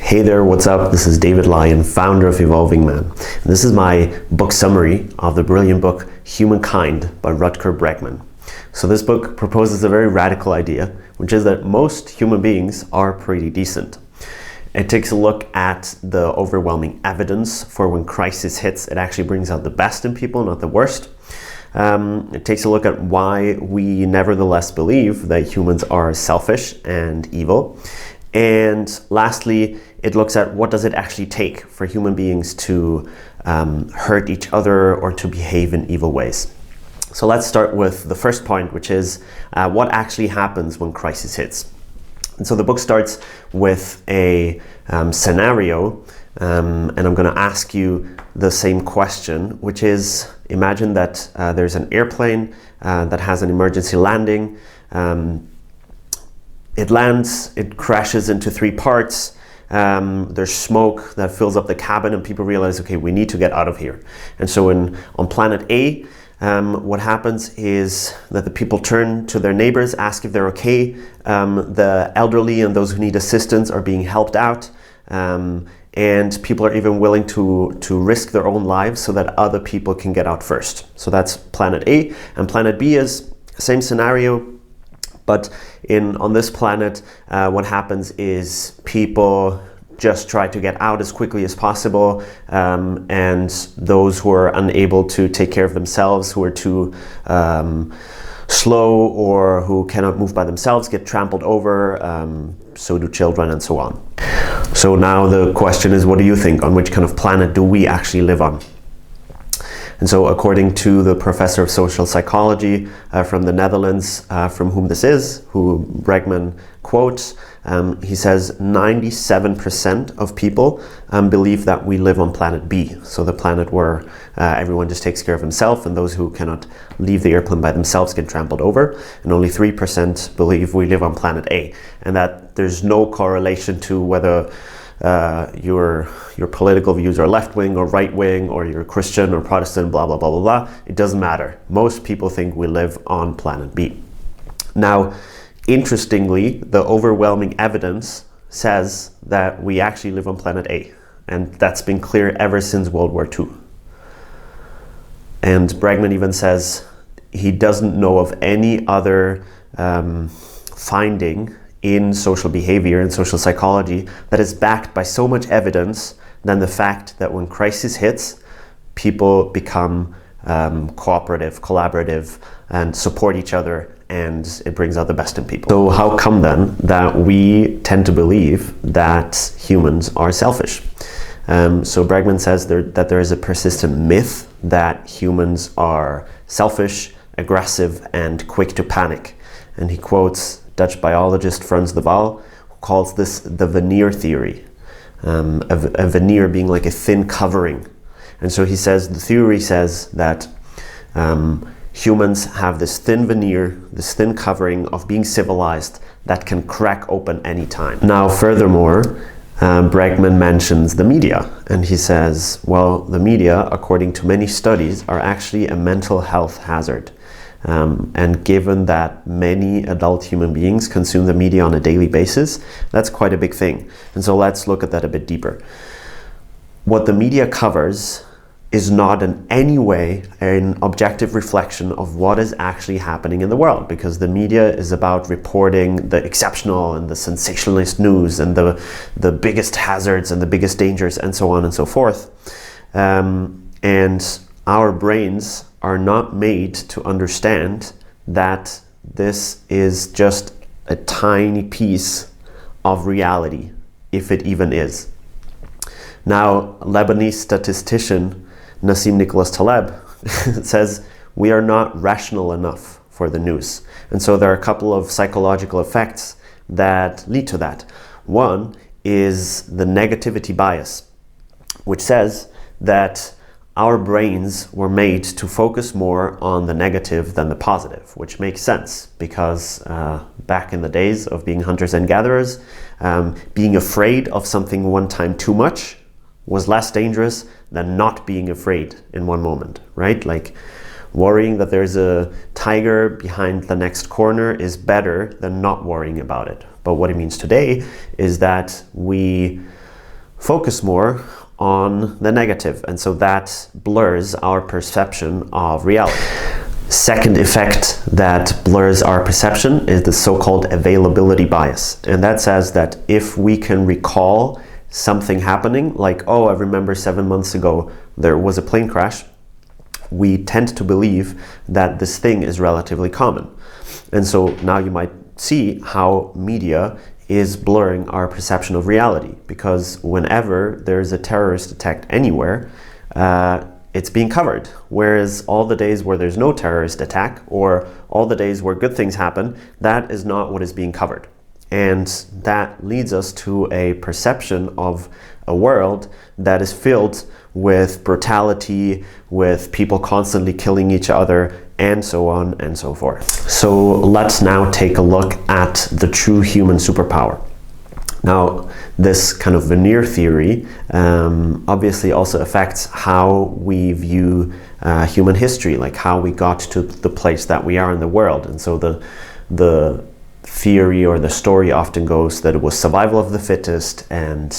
Hey there, what's up? This is David Lyon, founder of Evolving Man. And this is my book summary of the brilliant book Humankind by Ruter Bregman. So this book proposes a very radical idea, which is that most human beings are pretty decent. It takes a look at the overwhelming evidence for when crisis hits, it actually brings out the best in people, not the worst. It takes a look at why we nevertheless believe that humans are selfish and evil. And lastly, it looks at what does it actually take for human beings to hurt each other or to behave in evil ways. So let's start with the first point, which is what actually happens when crisis hits. And so the book starts with a scenario, and I'm going to ask you the same question, which is, imagine that there's an airplane that has an emergency landing. It lands, it crashes into three parts. There's smoke that fills up the cabin and people realize, okay, we need to get out of here. And so on planet A, what happens is that the people turn to their neighbors, ask if they're okay. The elderly and those who need assistance are being helped out. And people are even willing to risk their own lives so that other people can get out first. So that's planet A. And planet B is same scenario. But on this planet, what happens is people just try to get out as quickly as possible, and those who are unable to take care of themselves, who are too slow or who cannot move by themselves, get trampled over, so do children and so on. So now the question is, what do you think? On which kind of planet do we actually live on? And so according to the professor of social psychology from the Netherlands, from whom this is, who Bregman quotes, he says 97% of people believe that we live on planet B. So the planet where everyone just takes care of himself and those who cannot leave the airplane by themselves get trampled over. And only 3% believe we live on planet A. And that there's no correlation to whether your political views are left-wing or right-wing, or you're Christian or Protestant, blah, blah, blah, blah, blah. It doesn't matter. Most people think we live on planet B. Now, interestingly, the overwhelming evidence says that we actually live on planet A. And that's been clear ever since World War II. And Bregman even says he doesn't know of any other finding in social behavior and social psychology that is backed by so much evidence than the fact that when crisis hits, people become cooperative, collaborative, and support each other, and it brings out the best in people. So how come then that we tend to believe that humans are selfish? So Bregman says that there is a persistent myth that humans are selfish, aggressive, and quick to panic. And he quotes Dutch biologist Frans de Waal, who calls this the veneer theory, a veneer being like a thin covering. And so he says, the theory says that humans have this thin veneer, this thin covering of being civilized that can crack open anytime. Now, furthermore, Bregman mentions the media, and he says, well, the media, according to many studies, are actually a mental health hazard. And given that many adult human beings consume the media on a daily basis, that's quite a big thing. And so let's look at that a bit deeper. What the media covers is not in any way an objective reflection of what is actually happening in the world, because the media is about reporting the exceptional and the sensationalist news and the biggest hazards and the biggest dangers and so on and so forth. And our brains are not made to understand that this is just a tiny piece of reality, if it even is. Now, Lebanese statistician Nassim Nicholas Taleb says we are not rational enough for the news. And so there are a couple of psychological effects that lead to that. One is the negativity bias, which says that our brains were made to focus more on the negative than the positive, which makes sense because back in the days of being hunters and gatherers, being afraid of something one time too much was less dangerous than not being afraid in one moment, right? Like worrying that there's a tiger behind the next corner is better than not worrying about it. But what it means today is that we focus more on the negative, and so that blurs our perception of reality. Second effect that blurs our perception is the so-called availability bias, and that says that if we can recall something happening, like, oh, I remember 7 months ago there was a plane crash, we tend to believe that this thing is relatively common. And so now you might see how media is blurring our perception of reality, because whenever there's a terrorist attack anywhere, it's being covered. Whereas all the days where there's no terrorist attack, or all the days where good things happen, that is not what is being covered. And that leads us to a perception of a world that is filled with brutality, with people constantly killing each other, and so on and so forth. So let's now take a look at the true human superpower. Now, this kind of veneer theory obviously also affects how we view human history, like how we got to the place that we are in the world. And so the theory or the story often goes that it was survival of the fittest, and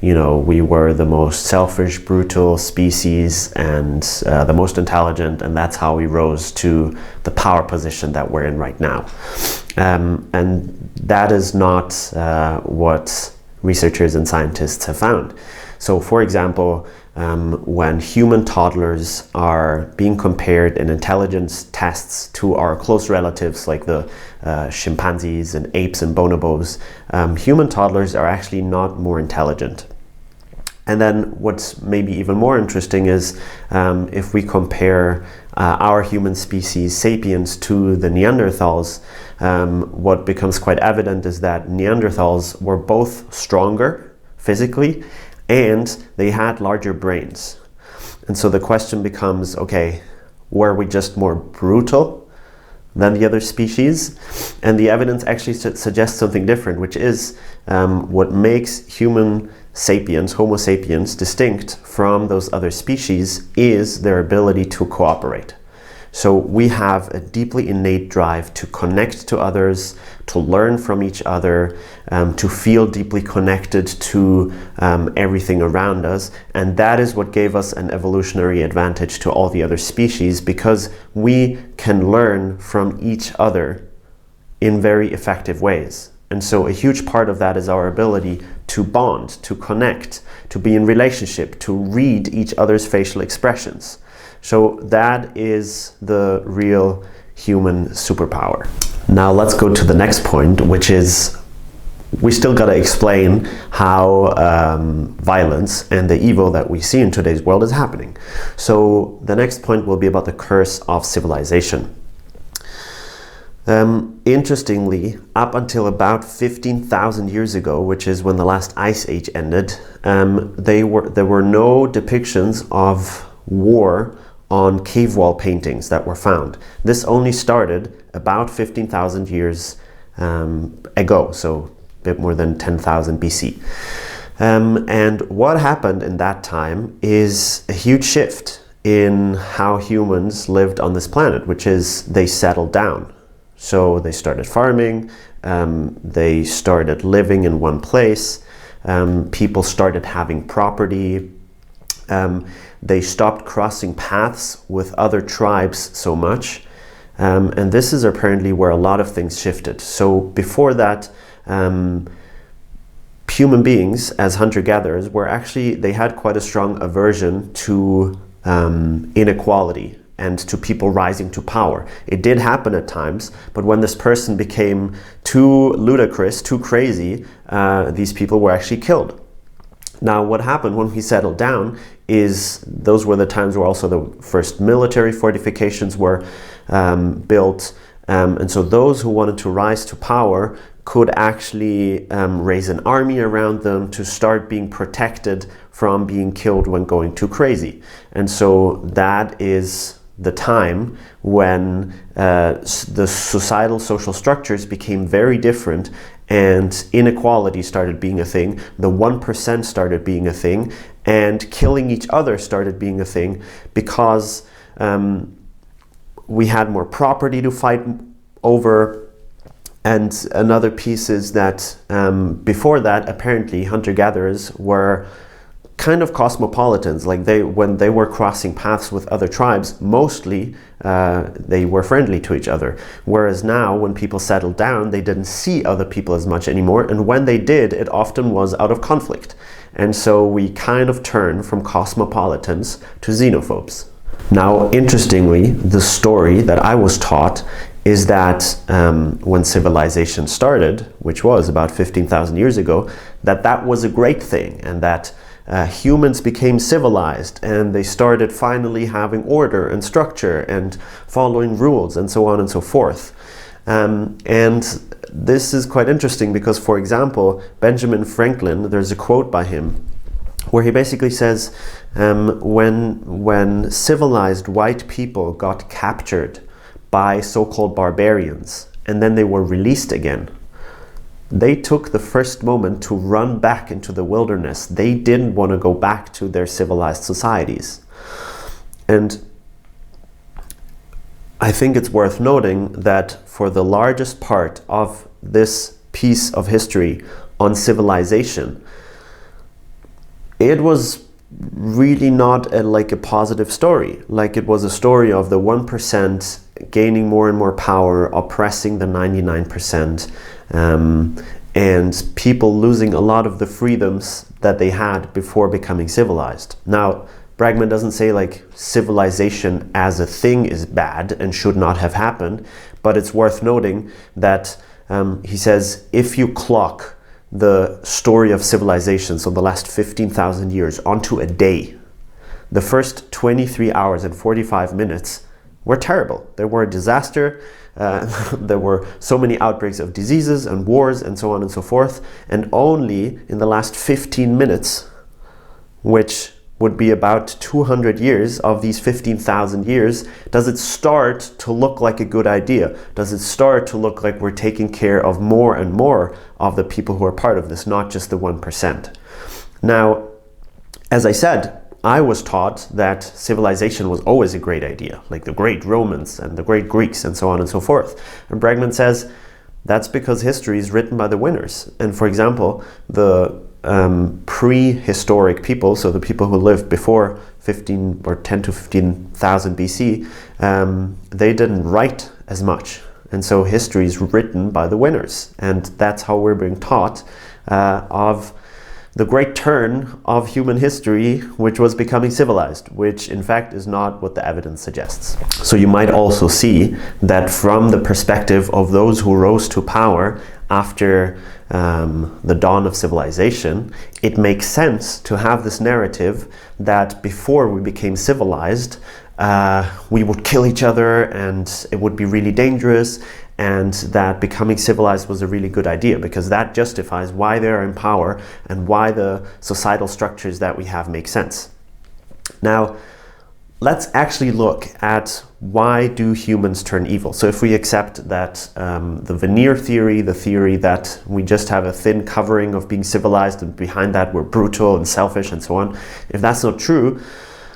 we were the most selfish, brutal species, and the most intelligent, and that's how we rose to the power position that we're in right now. And that is not what researchers and scientists have found. So, for example, when human toddlers are being compared in intelligence tests to our close relatives like the chimpanzees and apes and bonobos, human toddlers are actually not more intelligent. And then what's maybe even more interesting is if we compare our human species, sapiens, to the Neanderthals, what becomes quite evident is that Neanderthals were both stronger physically and they had larger brains. And so the question becomes, okay, were we just more brutal than the other species? And the evidence actually suggests something different, which is what makes human sapiens, Homo sapiens, distinct from those other species is their ability to cooperate. So we have a deeply innate drive to connect to others, to learn from each other, to feel deeply connected to everything around us. And that is what gave us an evolutionary advantage to all the other species, because we can learn from each other in very effective ways. And so a huge part of that is our ability to bond, to connect, to be in relationship, to read each other's facial expressions. So that is the real human superpower. Now let's go to the next point, which is we still got to explain how violence and the evil that we see in today's world is happening. So the next point will be about the curse of civilization. Interestingly, up until about 15,000 years ago, which is when the last ice age ended, there were no depictions of war on cave wall paintings that were found. This only started about 15,000 years ago, so a bit more than 10,000 BC. And what happened in that time is a huge shift in how humans lived on this planet, which is they settled down. So they started farming, they started living in one place, people started having property, they stopped crossing paths with other tribes so much, and this is apparently where a lot of things shifted. So before that, human beings as hunter-gatherers they had quite a strong aversion to inequality and to people rising to power. It did happen at times, but when this person became too ludicrous, too crazy, these people were actually killed. Now, what happened when we settled down is those were the times where also the first military fortifications were built, and so those who wanted to rise to power could actually raise an army around them to start being protected from being killed when going too crazy. And so that is the time when the societal social structures became very different and inequality started being a thing, the 1% started being a thing, and killing each other started being a thing because we had more property to fight over, And another piece is that before that, apparently hunter-gatherers were kind of cosmopolitans. Like when they were crossing paths with other tribes, mostly they were friendly to each other. Whereas now, when people settled down, they didn't see other people as much anymore. And when they did, it often was out of conflict. And so we kind of turn from cosmopolitans to xenophobes. Now, interestingly, the story that I was taught is that when civilization started, which was about 15,000 years ago, that was a great thing, and that humans became civilized and they started finally having order and structure and following rules and so on and so forth. And this is quite interesting because, for example, Benjamin Franklin, there's a quote by him where he basically says, when civilized white people got captured by so-called barbarians and then they were released again, they took the first moment to run back into the wilderness. They didn't want to go back to their civilized societies. And I think it's worth noting that for the largest part of this piece of history on civilization, it was really not like a positive story. Like, it was a story of the 1% gaining more and more power, oppressing the 99%, and people losing a lot of the freedoms that they had before becoming civilized. Now, Bregman doesn't say like civilization as a thing is bad and should not have happened, but it's worth noting that he says if you clock the story of civilization, so the last 15,000 years, onto a day, the first 23 hours and 45 minutes were terrible. They were a disaster. There were so many outbreaks of diseases and wars and so on and so forth. And only in the last 15 minutes, which would be about 200 years of these 15,000 years, does it start to look like a good idea? Does it start to look like we're taking care of more and more of the people who are part of this, not just the 1%? Now, as I said, I was taught that civilization was always a great idea, like the great Romans and the great Greeks and so on and so forth. And Bregman says that's because history is written by the winners. And for example, the prehistoric people, so the people who lived before 15 or 10 to 15,000 BC, they didn't write as much. And so history is written by the winners. And that's how we're being taught of the great turn of human history, which was becoming civilized, which in fact is not what the evidence suggests. So you might also see that from the perspective of those who rose to power after the dawn of civilization, it makes sense to have this narrative that before we became civilized, we would kill each other and it would be really dangerous, and that becoming civilized was a really good idea because that justifies why they are in power and why the societal structures that we have make sense. Now, let's actually look at why do humans turn evil. So if we accept that the veneer theory, the theory that we just have a thin covering of being civilized and behind that we're brutal and selfish and so on, if that's not true,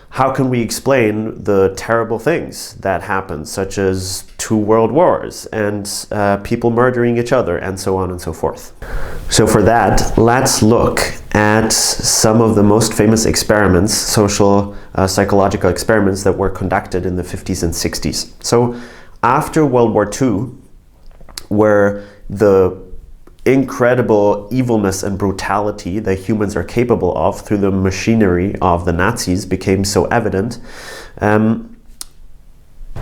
how can we explain the terrible things that happen, such as 2 world wars and people murdering each other and so on and so forth? So for that, let's look at some of the most famous experiments, social psychological experiments that were conducted in the 50s and 60s. So after World War II, where the incredible evilness and brutality that humans are capable of through the machinery of the Nazis became so evident,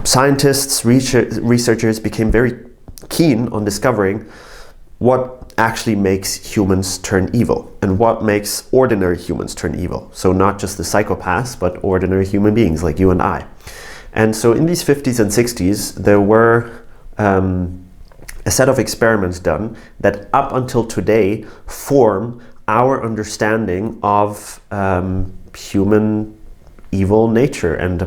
scientists, researchers became very keen on discovering what actually makes humans turn evil and what makes ordinary humans turn evil. So not just the psychopaths, but ordinary human beings like you and I. And so in these 50s and 60s, there were a set of experiments done that up until today form our understanding of human evil nature and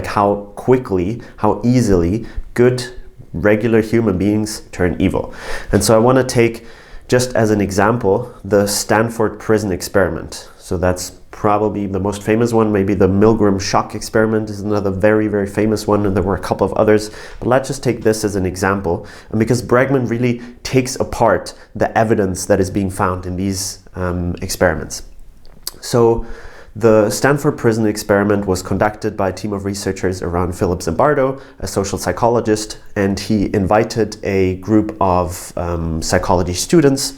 how quickly, how easily good regular human beings turn evil. And so I want to take just as an example the Stanford prison experiment. So that's probably the most famous one. Maybe the Milgram shock experiment is another very, very famous one, and there were a couple of others. But let's just take this as an example, and because Bregman really takes apart the evidence that is being found in these experiments. So the Stanford prison experiment was conducted by a team of researchers around Philip Zimbardo, a social psychologist, and he invited a group of psychology students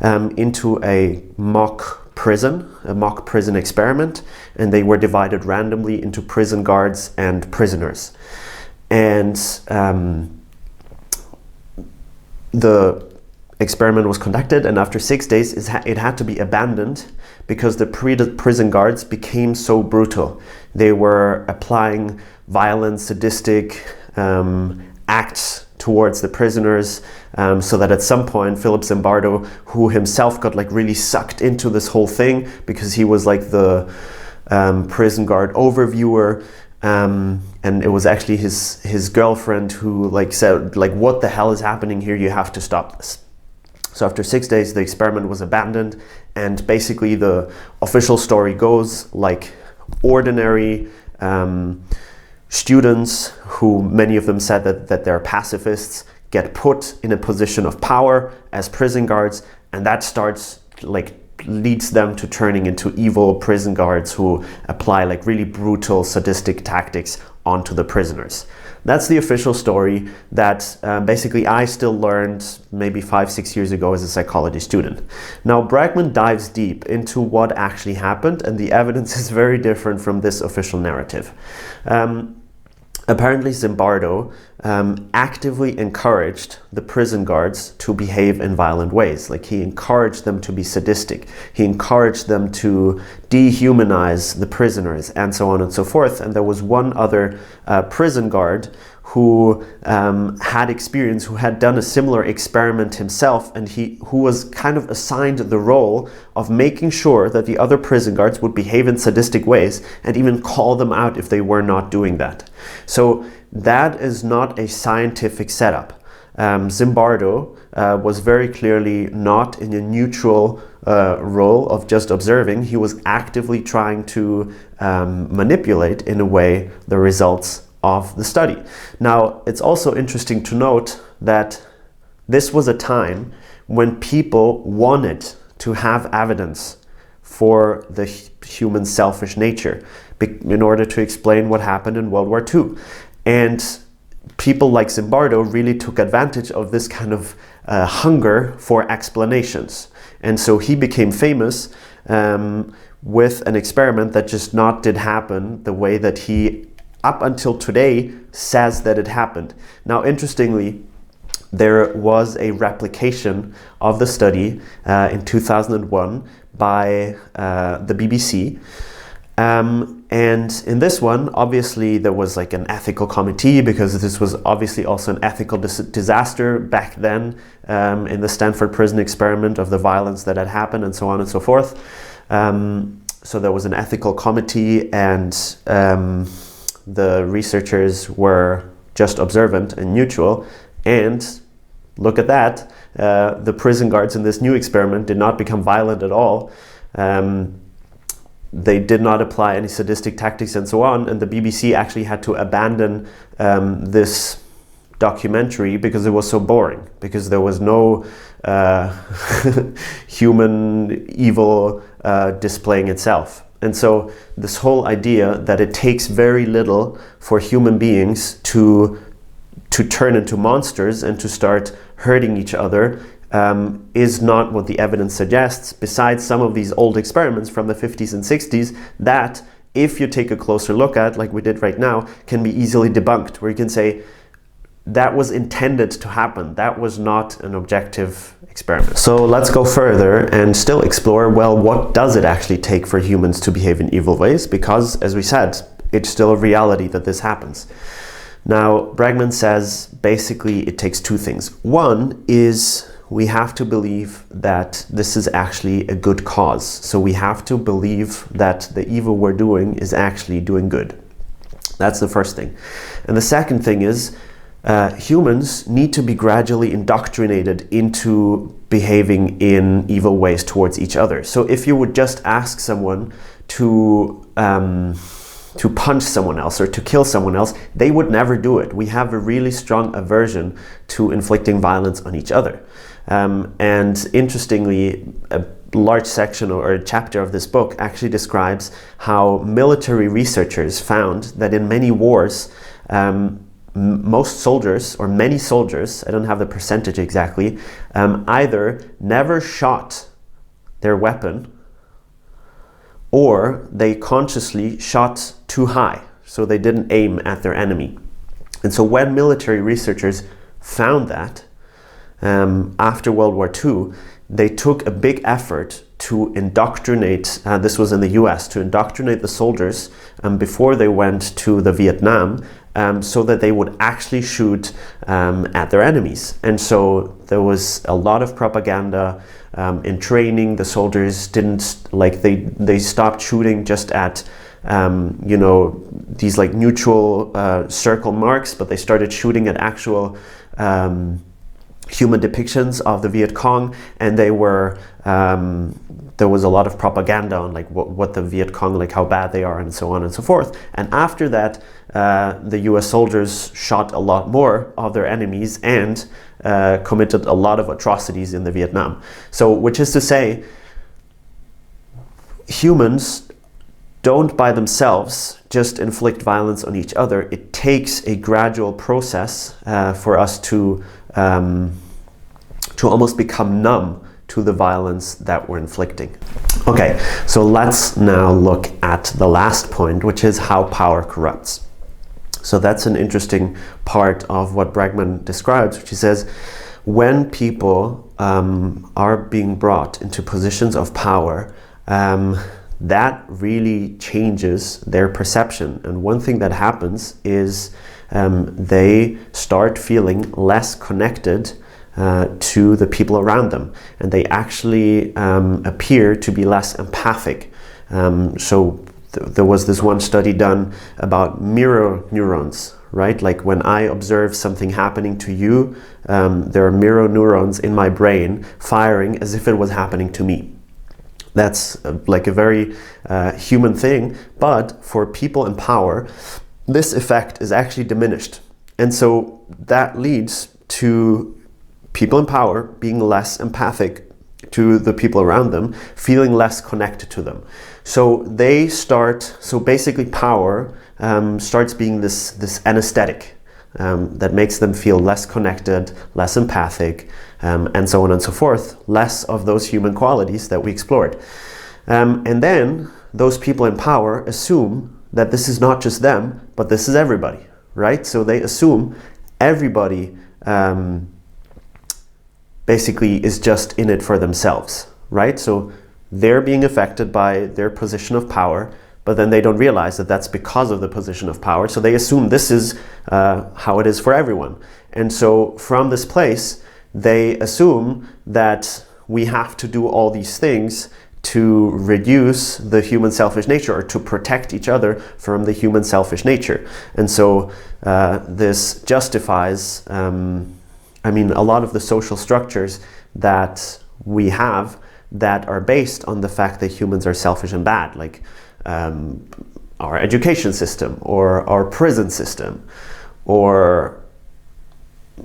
into a mock prison experiment, and they were divided randomly into prison guards and prisoners. And the experiment was conducted, and after 6 days it had to be abandoned because the prison guards became so brutal. They were applying violent, sadistic acts towards the prisoners, so that at some point Philip Zimbardo, who himself got like really sucked into this whole thing because he was like the prison guard overviewer, and it was actually his girlfriend who like said like, what the hell is happening here, you have to stop this. So after 6 days, the experiment was abandoned, and basically the official story goes like ordinary students, who many of them said that they're pacifists, get put in a position of power as prison guards, and that leads them to turning into evil prison guards who apply like really brutal, sadistic tactics onto the prisoners. That's the official story that basically I still learned maybe 5-6 years ago as a psychology student. Now Bregman dives deep into what actually happened, and the evidence is very different from this official narrative. Apparently Zimbardo actively encouraged the prison guards to behave in violent ways. Like, he encouraged them to be sadistic. He encouraged them to dehumanize the prisoners, and so on and so forth. And there was one other prison guard who had experience, who had done a similar experiment himself, and who was kind of assigned the role of making sure that the other prison guards would behave in sadistic ways and even call them out if they were not doing that. So that is not a scientific setup. Zimbardo was very clearly not in a neutral role of just observing. He was actively trying to manipulate, in a way, the results of the study. Now, it's also interesting to note that this was a time when people wanted to have evidence for the human selfish nature in order to explain what happened in World War II. And people like Zimbardo really took advantage of this kind of hunger for explanations. And so he became famous with an experiment that just not did happen the way that he, up until today, says that it happened. Now, interestingly, there was a replication of the study in 2001 by the BBC. And in this one, obviously, there was like an ethical committee, because this was obviously also an ethical disaster back then in the Stanford prison experiment, of the violence that had happened and so on and so forth. So there was an ethical committee, and the researchers were just observant and neutral. And look at that, the prison guards in this new experiment did not become violent at all. They did not apply any sadistic tactics and so on, and the BBC actually had to abandon this documentary because it was so boring, because there was no human evil displaying itself. And so this whole idea that it takes very little for human beings to turn into monsters and to start hurting each other is not what the evidence suggests, besides some of these old experiments from the 50s and 60s that, if you take a closer look at, like we did right now, can be easily debunked, where you can say that was intended to happen. That was not an objective experiment. So let's go further and still explore, well, what does it actually take for humans to behave in evil ways? Because, as we said, it's still a reality that this happens. Now, Bregman says basically it takes two things. One is we have to believe that this is actually a good cause. So we have to believe that the evil we're doing is actually doing good. That's the first thing. And the second thing is humans need to be gradually indoctrinated into behaving in evil ways towards each other. So if you would just ask someone to punch someone else or to kill someone else, they would never do it. We have a really strong aversion to inflicting violence on each other. And interestingly, a large section or a chapter of this book actually describes how military researchers found that in many wars, most soldiers, or many soldiers, I don't have the percentage exactly, either never shot their weapon or they consciously shot too high, so they didn't aim at their enemy. And so when military researchers found that, after World War II, they took a big effort to indoctrinate, this was in the US, to indoctrinate the soldiers before they went to the Vietnam, so that they would actually shoot at their enemies. And so there was a lot of propaganda in training. The soldiers didn't, like, they stopped shooting just at you know, these like neutral circle marks, but they started shooting at actual human depictions of the Viet Cong, and they were there was a lot of propaganda on like what the Viet Cong, like how bad they are and so on and so forth. And after that, the US soldiers shot a lot more of their enemies and committed a lot of atrocities in the Vietnam. So, which is to say, humans don't by themselves just inflict violence on each other. It takes a gradual process for us to almost become numb to the violence that we're inflicting. Okay, so let's now look at the last point, which is how power corrupts. So that's an interesting part of what Bregman describes, which he says, when people are being brought into positions of power, that really changes their perception. And one thing that happens is they start feeling less connected to the people around them, and they actually appear to be less empathic. So there was this one study done about mirror neurons, right? Like when I observe something happening to you, there are mirror neurons in my brain firing as if it was happening to me. That's like a very human thing, but for people in power, this effect is actually diminished. And so that leads to people in power being less empathic to the people around them, feeling less connected to them. So they start, so basically power starts being this anesthetic that makes them feel less connected, less empathic, and so on and so forth, less of those human qualities that we explored. And then those people in power assume that this is not just them, but this is everybody, right? So they assume everybody basically is just in it for themselves, right? So they're being affected by their position of power, but then they don't realize that that's because of the position of power. So they assume this is how it is for everyone. And so from this place, they assume that we have to do all these things to reduce the human selfish nature, or to protect each other from the human selfish nature. And so this justifies, I mean, a lot of the social structures that we have that are based on the fact that humans are selfish and bad, like our education system or our prison system, or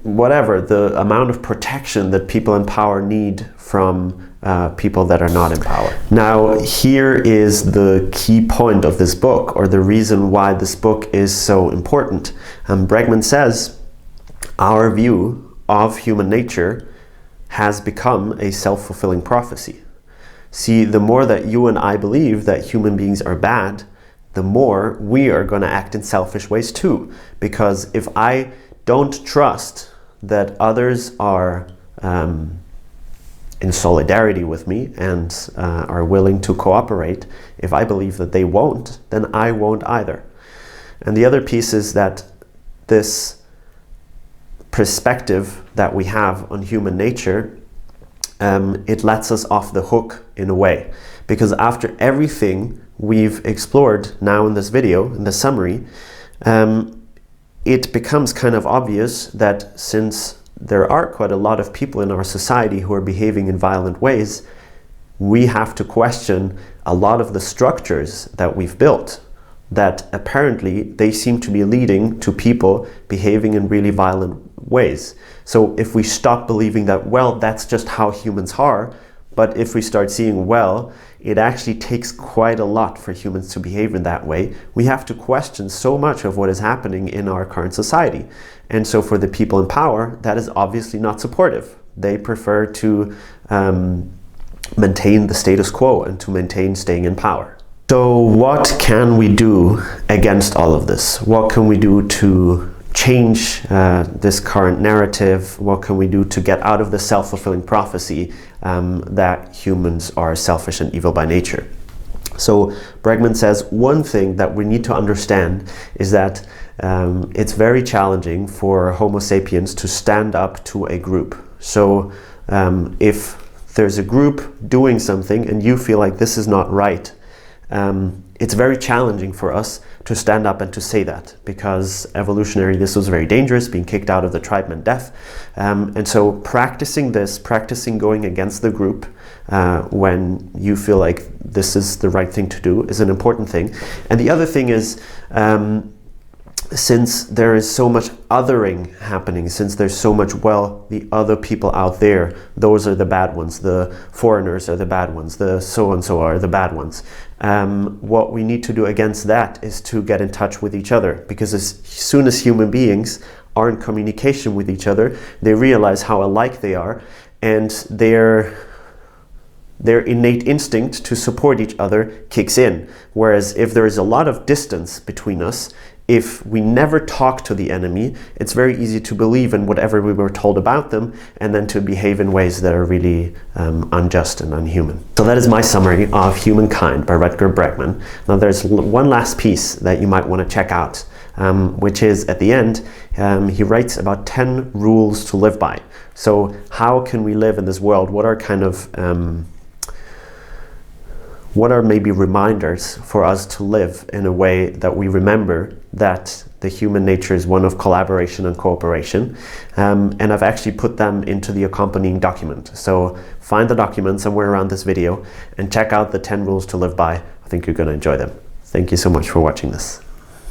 whatever, the amount of protection that people in power need from people that are not in power. Now, here is the key point of this book, or the reason why this book is so important. Bregman says, our view of human nature has become a self-fulfilling prophecy. See, the more that you and I believe that human beings are bad, the more we are going to act in selfish ways too. Because if I don't trust that others are in solidarity with me and are willing to cooperate, if I believe that they won't, then I won't either. And the other piece is that this perspective that we have on human nature, it lets us off the hook in a way, because after everything we've explored now in this video, in the summary, it becomes kind of obvious that since there are quite a lot of people in our society who are behaving in violent ways, we have to question a lot of the structures that we've built, that apparently they seem to be leading to people behaving in really violent ways. So if we stop believing that, well, that's just how humans are, but if we start seeing, well, it actually takes quite a lot for humans to behave in that way, we have to question so much of what is happening in our current society. And so for the people in power, that is obviously not supportive. They prefer to maintain the status quo and to maintain staying in power. So what can we do against all of this? What can we do to change this current narrative? What can we do to get out of the self-fulfilling prophecy that humans are selfish and evil by nature? So Bregman says one thing that we need to understand is that it's very challenging for Homo sapiens to stand up to a group. So if there's a group doing something and you feel like this is not right, it's very challenging for us to stand up and to say that, because evolutionarily this was very dangerous, being kicked out of the tribe meant death. And so practicing going against the group when you feel like this is the right thing to do is an important thing. And the other thing is, since there is so much othering happening, since there's so much, well, the other people out there, those are the bad ones, the foreigners are the bad ones, the so-and-so are the bad ones. What we need to do against that is to get in touch with each other, because as soon as human beings are in communication with each other, they realize how alike they are, and their innate instinct to support each other kicks in. Whereas if there is a lot of distance between us, if we never talk to the enemy, it's very easy to believe in whatever we were told about them and then to behave in ways that are really unjust and unhuman. So that is my summary of Humankind by Rutger Bregman. Now there's one last piece that you might want to check out, which is at the end, he writes about 10 rules to live by. So how can we live in this world? What are kind of what are maybe reminders for us to live in a way that we remember that the human nature is one of collaboration and cooperation? And I've actually put them into the accompanying document. So find the document somewhere around this video and check out the 10 rules to live by. I think you're going to enjoy them. Thank you so much for watching this.